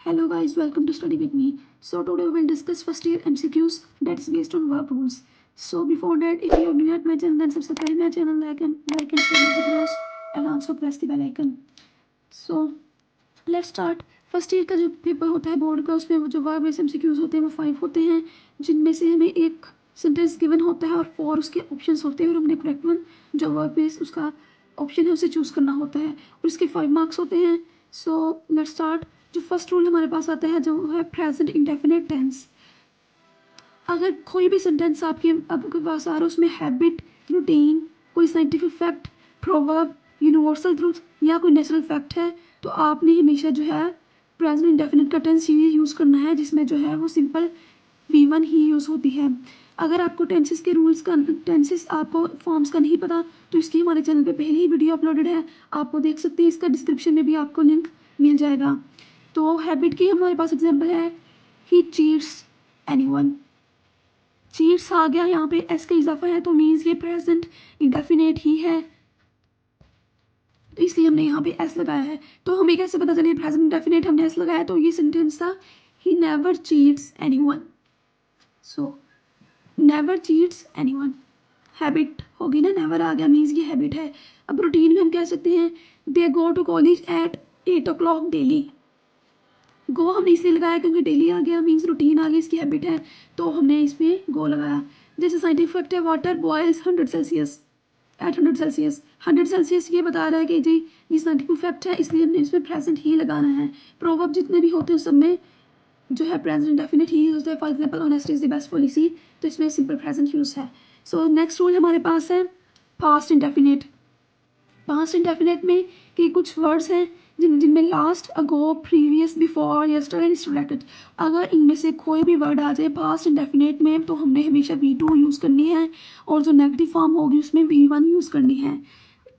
Hello guys, welcome to study with me. So today we will discuss first year MCQs that is based on verb rules. So before that, if you are new at my channel, then subscribe my channel, like and share my videos, and also press the bell icon. So let's start. First year का जो paper होता है board का, उसमें वो जो verb based MCQs होते हैं वो 5 होते हैं, जिनमें से हमें एक सेंटेंस गिवन होता है और 4 उसके ऑप्शंस होते हैं और हमने करेक्ट वन जो वर्ब बेस्ड उसका ऑप्शन है उसे चूज़ करना होता है और इसके 5 मार्क्स होते हैं। So let's start. जो फर्स्ट रूल हमारे पास आता है जो है प्रेजेंट इंडेफिनिट टेंस। अगर कोई भी सेंटेंस आपके पास आ रहा है उसमें हैबिट, रूटीन, कोई scientific fact, proverb, universal truth या कोई नेचुरल फैक्ट है, तो आपने हमेशा जो है प्रेजेंट इंडेफिनिट का टेंस यूज़ करना है, जिसमें जो है वो सिंपल V1 ही यूज़ होती है। अगर आपको टेंसेस के रूल्स का टेंसेस आपको फॉर्म्स का नहीं पता तो इसकी हमारे चैनल पे पहले ही वीडियो अपलोडेड है, आपको देख सकते हैं, इसका डिस्क्रिप्शन में भी आपको लिंक मिल जाएगा। तो हैबिट की हमारे पास एग्जाम्पल है ही चीट्स एनीवन। चीट्स आ गया, यहाँ पे एस का इजाफा है तो मीन्स ये प्रेजेंट इंडेफिनेट ही है, तो इसलिए हमने यहाँ पे एस लगाया है। तो हमें कैसे पता चले प्रेजेंट इंडेफिनेट हमने एस लगाया, तो ये सेंटेंस था he never cheats anyone. So never cheats anyone habit होगी ना, नेवर आ गया मीन्स ये हैबिट है। अब रूटीन में हम कह सकते हैं they go to college at 8 o'clock daily. Go हमने इसलिए लगाया क्योंकि डेली आ गया मीन्स रूटीन आ गई, इसकी हैबिट है, तो हमने इसमें गो लगाया। जैसे साइंटिफिक फैक्ट है water boils 100 Celsius at 100 Celsius. 100 Celsius ये बता रहा है कि जी ये साइंटिफिक फैक्ट है, इसलिए हमने इसमें प्रेजेंट ही लगाना है। प्रोवर्ब जितने भी होते हैं सब में जो है प्रेजेंट इंडेफिनिट ही यूज है। For example honesty is the best policy, तो इसमें सिंपल प्रेजेंट यूज है। सो नेक्स्ट रूल हमारे पास है पास्ट इंडेफिनिट। पास्ट इंडेफिनिट में कि कुछ वर्ड्स हैं जिनमें last, ago, previous, before, yesterday and related. अगर इनमें से कोई भी वर्ड आ जाए पास्ट इंडेफिनिट में तो हमने हमेशा V2 यूज़ करनी है और जो नेगेटिव फॉर्म होगी उसमें V1 यूज़ करनी है।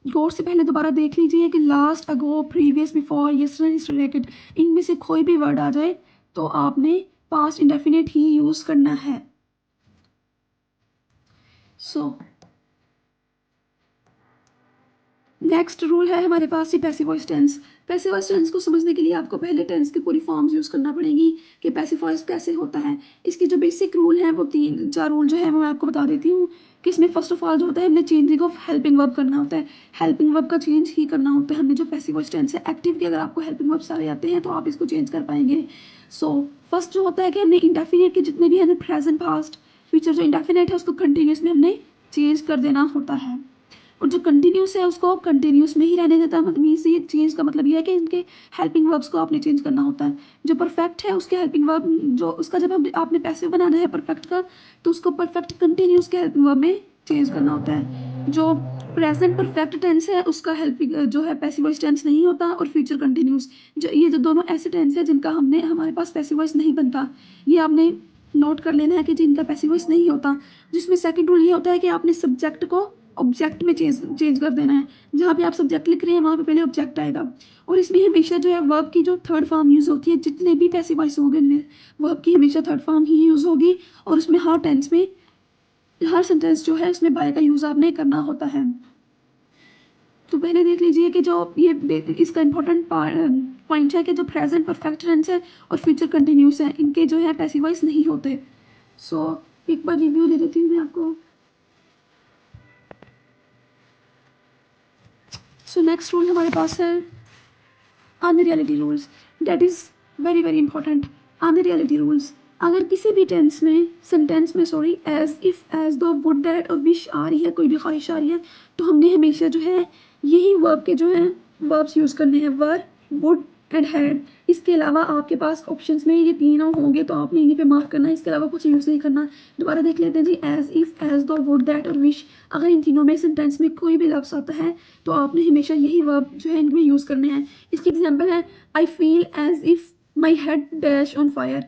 गौर से पहले दोबारा देख लीजिए कि last, ago, previous, before, yesterday and related, इनमें से कोई भी वर्ड आ जाए तो आपने पास्ट इंडेफिनिट ही यूज़ करना है। सो नेक्स्ट रूल है हमारे पास ही passive voice tense. Passive voice tense को समझने के लिए आपको पहले टेंस की पूरी फॉर्म्स यूज़ करना पड़ेगी कि पैसिव वॉइस कैसे होता है। इसकी जो बेसिक रूल है वो 3-4 रूल जो है वो मैं आपको बता देती हूँ कि इसमें फर्स्ट ऑफ ऑल जो होता है हमने चेंजिंग ऑफ हेल्पिंग वर्ब करना होता है। हेल्पिंग वर्ब का चेंज ही करना होता है हमने। जो पैसिव वॉइस टेंस है एक्टिव के अगर आपको हेल्पिंग वर्ब सारे आते हैं तो आप इसको चेंज कर पाएंगे। सो फर्स्ट जो होता है कि हमने इंडेफिनिट के जितने भी हैं प्रेजेंट, पास्ट, फ्यूचर, जो इंडेफिनिट है उसको कंटिन्यूस में हमने चेंज कर देना होता है और जो कंटिन्यूस है उसको कंटिन्यूस में ही रहने देता है। मीन्स ये चेंज का मतलब ये है कि इनके हेल्पिंग वर्ब्स को आपने चेंज करना होता है। जो परफेक्ट है उसके हेल्पिंग वर्ब जो उसका जब हम आपने पैसिव बनाना है परफेक्ट का तो उसको परफेक्ट कंटिन्यूस के हेल्पिंग वर्ब में चेंज करना होता है। जो प्रेजेंट परफेक्ट टेंस है उसका हेल्पिंग जो है पैसिव वॉइस टेंस नहीं होता और फ्यूचर कंटिन्यूस, जो ये जो दोनों ऐसे टेंस है जिनका हमारे पास पैसिव वॉइस नहीं बनता, ये आपने नोट कर लेना है कि जिनका पैसिव वॉइस नहीं होता। जिसमें सेकंड रूल ये होता है कि आपने सब्जेक्ट को ऑब्जेक्ट में चेंज कर देना है। जहाँ पे आप सब्जेक्ट लिख रहे हैं वहाँ पे पहले ऑब्जेक्ट आएगा और इसमें हमेशा जो है वर्ब की जो थर्ड फॉर्म यूज़ होती है, जितने भी पैसिव वॉइस होंगे वर्ब की हमेशा थर्ड फॉर्म ही यूज़ होगी और उसमें हर टेंस में हर सेंटेंस जो है उसमें बाय का यूज़ आपने करना होता है। तो पहले देख लीजिए कि जो ये इसका इम्पोर्टेंट पॉइंट है कि जो प्रेजेंट परफेक्ट टेंस है और फ्यूचर कंटिन्यूस है इनके जो है पैसिव वॉइस नहीं होते। सो एक बार रिव्यू दे देती हूँ मैं आपको। सो नेक्स्ट रूल हमारे पास है unreality rules. That is very very important. Unreality rules अगर किसी भी सेंटेंस में सॉरी एज इफ़, एज दो, वुड, दैट और विश आ रही है, कोई भी ख्वाहिश आ रही है, तो हमने हमेशा जो है यही वर्ब के जो है वर्ब्स यूज़ करने हैं, वर, वुड एंड हैड। इसके अलावा आपके पास ऑप्शंस में ये तीनों होंगे तो आपने इन्हीं पे मार्क करना है, इसके अलावा कुछ यूज़ नहीं करना। दोबारा देख लेते हैं जी, एज इफ़, एज दो, वुड, दैट और विश। अगर इन तीनों में सेंटेंस में कोई भी लफ्ज़ आता है तो आपने हमेशा यही वर्ब जो है इनमें यूज़ करने हैं। इसकी एग्जाम्पल है I feel as if my head dash on fire.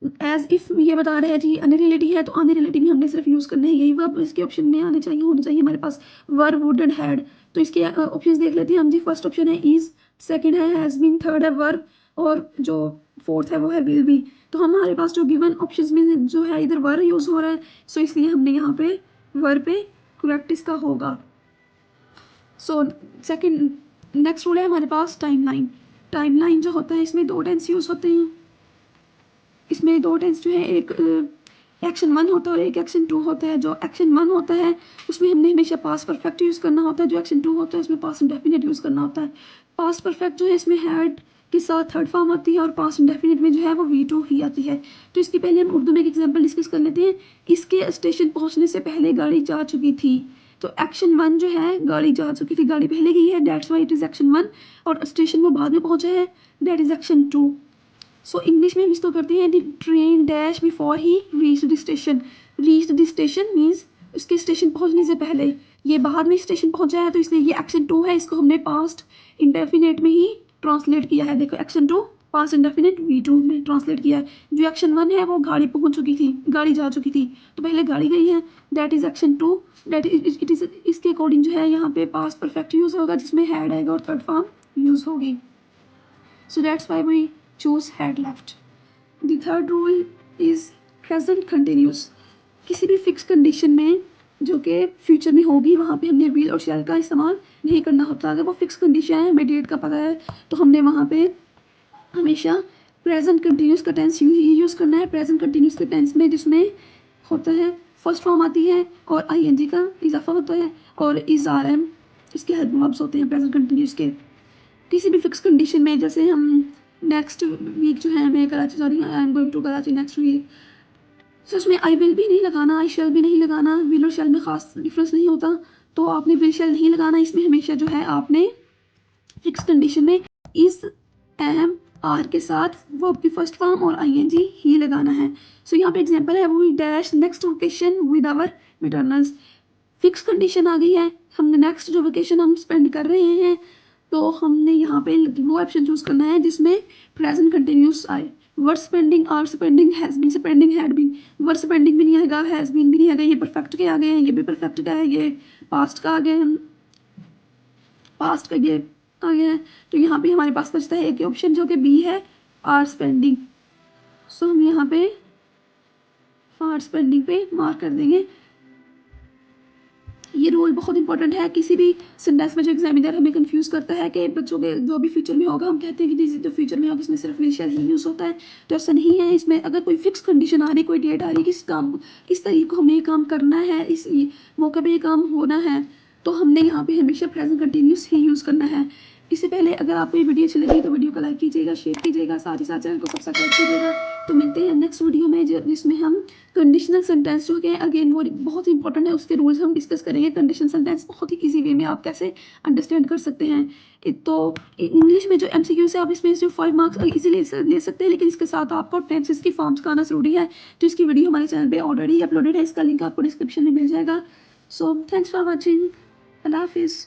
As if ये बता रहे हैं जी अनरिलेटिव है तो अनरिलेटिव में हमने सिर्फ यूज़ करने हैं यही वर्ब। इसके ऑप्शन में आने चाहिए, होने चाहिए हमारे पास वर, वुड एंड हैड। तो इसके ऑप्शन देख लेते हैं हम जी। फर्स्ट ऑप्शन है इज़, सेकेंड है हैज़ बीन, थर्ड है वर्ब और जो फोर्थ है वो है विल बी। तो हमारे पास जो गिवन ऑप्शन में जो है इधर वर यूज़ हो रहा है, सो इसलिए हमने यहाँ पे वर पे करेक्ट इसका होगा। सो सेकंड नेक्स्ट रूल है हमारे पास टाइमलाइन। टाइमलाइन जो होता है इसमें 2 टेंस यूज़ होते हैं। इसमें 2 टेंस जो है, एक एक्शन 1 होता है और एक एक्शन 2 होता है। जो एक्शन 1 होता है उसमें हमने हमेशा पास्ट परफेक्ट यूज़ करना होता है। जो एक्शन 2 होता है उसमें पास्ट इंडेफिनिट यूज़ करना होता है। पास्ट परफेक्ट जो है इसमें हैड के साथ थर्ड फॉर्म आती है और पास्ट इंडेफिनिट में जो है वो V2 ही आती है। तो इसकी पहले हम उर्दू में एक एग्जांपल डिस्कस कर लेते हैं। इसके स्टेशन पहुंचने से पहले गाड़ी जा चुकी थी। तो एक्शन 1 जो है गाड़ी जा चुकी थी, गाड़ी पहले गई है, that's why it is action 1। और स्टेशन वो बाद में पहुंचा है, that is action 2। So English में हम इसको करते हैं, the train dash before he reach the station. Reach the station means उसके स्टेशन पहुंचने से पहले। ये बाद में स्टेशन पहुंचा है तो इसलिए ये एक्शन 2 है। इसको हमने पास्ट इंडेफिनिट में ही ट्रांसलेट किया है। देखो एक्शन 2 पास्ट इंडेफिनिट V2 में ट्रांसलेट किया है। जो एक्शन 1 है वो गाड़ी पहुंच चुकी थी, गाड़ी जा चुकी थी, तो पहले गाड़ी गई है, that is action 2। That it is इसके अकॉर्डिंग जो है यहाँ पे पास्ट परफेक्ट यूज़ होगा जिसमें हैड आएगा और थर्ड फॉर्म यूज़ होगी। So that's why we choose had left. The third rule is present continuous. किसी भी फिक्स कंडीशन में जो कि फ्यूचर में होगी वहाँ पे हमने विल और शैल का इस्तेमाल नहीं करना होता। अगर वो फिक्स कंडीशन है, हमें डेट का पता है, तो हमने वहाँ पे हमेशा प्रेजेंट कंटिन्यूस का टेंस यूज़ करना है। प्रेजेंट कंटिन्यूस के टेंस में जिसमें होता है फर्स्ट फॉर्म आती है और ING का इजाफा होता है और इज आर एम इसके हेल्प वर्ब्स होते हैं प्रेजेंट कंटिन्यूस के। किसी भी फिक्स कंडीशन में, जैसे हम नेक्स्ट वीक जो है मैं कराची जा रही हूँ, I am going to Karachi next week, so उसमें आई विल भी नहीं लगाना, आई शैल भी नहीं लगाना। विल और शैल में ख़ास डिफरेंस नहीं होता, तो आपने विल शैल नहीं लगाना। इसमें हमेशा जो है आपने फिक्स कंडीशन में इस एम आर के साथ वर्ब की फर्स्ट फॉर्म और ING ही लगाना है। सो यहाँ पे एग्जांपल है, वो dash next vacation with our maternals. Fix condition आ गई है, हमने नेक्स्ट जो वेकेशन हम स्पेंड कर रहे हैं, तो हमने यहाँ पे वो ऑप्शन चूज करना है जिसमें प्रेजेंट कंटिन्यूस आए। Were spending, are spending, has been spending, had been. Were spending भी नहीं आएगा, हैज बीन भी नहीं आएगा, ये परफेक्ट के आ गए हैं, ये भी परफेक्ट का है, ये पास्ट का आ गए हैं, पास्ट का ये आ गया है। तो यहाँ पे हमारे पास बचता है एक ऑप्शन जो कि बी है, आर स्पेंडिंग। सो हम यहाँ पे आर स्पेंडिंग पे मार्क कर देंगे। ये रूल बहुत इंपॉर्टेंट है। किसी भी सेंटेंस में जो एग्जामिनर हमें कंफ्यूज करता है कि बच्चों के जो भी फ्यूचर में होगा, हम कहते हैं कि दिस इज द फ्यूचर में होगा, इसमें सिर्फ विल शैल ही यूज़ होता है, तो ऐसा नहीं है। इसमें अगर कोई फिक्स कंडीशन आ रही, कोई डेट आ रही, किस काम, किस तारीख को हमें ये काम करना है, इस मौके पे ये काम होना है, तो हमने यहाँ पे हमेशा प्रेजेंट कंटिन्यूस ही यूज़ करना है। इससे पहले अगर आपको ये वीडियो अच्छी लगी तो वीडियो को लाइक कीजिएगा, शेयर कीजिएगा, साथ ही साथ चैनल को सब्सक्राइब कीजिएगा। तो मिलते हैं नेक्स्ट वीडियो में जिसमें हम कंडीशनल सेंटेंस जो कि अगेन वो बहुत इंपॉर्टेंट है, उसके रूल्स हम डिस्कस करेंगे। कंडीशनल सेंटेंस बहुत ही इजी वे में आप कैसे अंडरस्टैंड कर सकते हैं। तो इंग्लिश में जो MCQ से आप इसमें सिर्फ 5 मार्क्स इजीली ले सकते हैं, लेकिन इसके साथ आपको टेंसेस की फॉर्म्स का आना जरूरी है। तो इसकी वीडियो हमारे चैनल पे ऑलरेडी अपलोडेड है, इसका लिंक आपको डिस्क्रिप्शन में मिल जाएगा। सो थैंक्स फॉर वॉचिंग, अल्लाह हाफिज़।